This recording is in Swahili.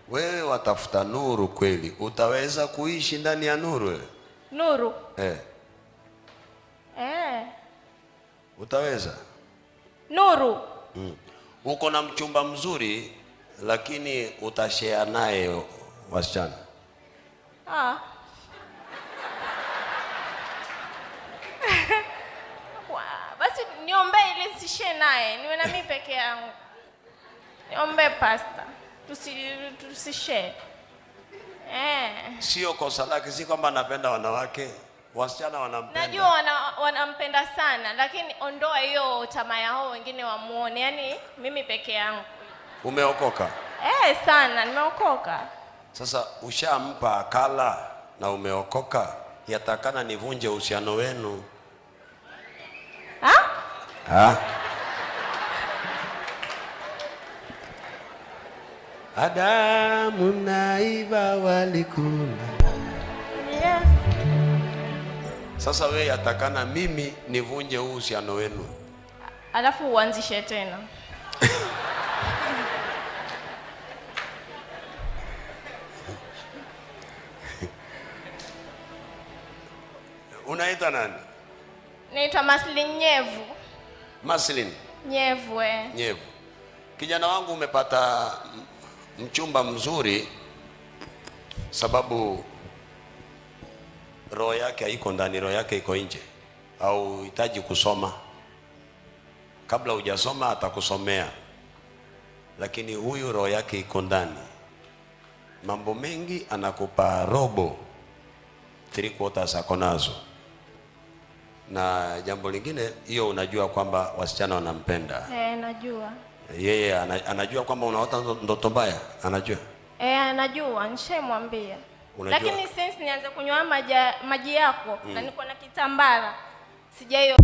Wewe watafuta nuru kweli, utaweza kuishi ndani ya nuru wewe? Nuru? Utaweza? Nuru? Uko na mchumba mzuri lakini utashare naye wasichana. Basi niombe ili sishare naye, niwe na mimi peke yangu. Niombe pastor, tusishare. Sio kosa lake, si kwamba anapenda wanawake, wasichana wanampenda. Najua wanampenda sana, lakini ondoa hiyo tamaa yao wengine wamuone. Yaani mimi peke yangu. Umeokoka? Sana, nimeokoka. Sasa ushampa akala na umeokoka, yatakana nivunje uhusiano wenu. Adamu na Eva walikula. Yes. Sasa wewe yatakana mimi nivunje uhusiano wenu, alafu uanzishe tena. Unaita nani? Naitwa Maslin Nyevu. Maslin Nyevu. Nyevu. Kijana wangu, umepata mchumba mzuri, sababu roho yake haiko ndani, roho yake iko nje. Au hitaji kusoma, kabla hujasoma atakusomea, lakini huyu roho yake iko ndani. Mambo mengi anakupa robo, 3/4 ako nazo. Na jambo lingine, hiyo unajua kwamba wasichana wanampenda. Najua. Yeye anajua kwamba unaota ndoto mbaya, anajua. Anajua, nishamwambia. Lakini since nianze kunywa maji yako na niko na kitambara, sijayo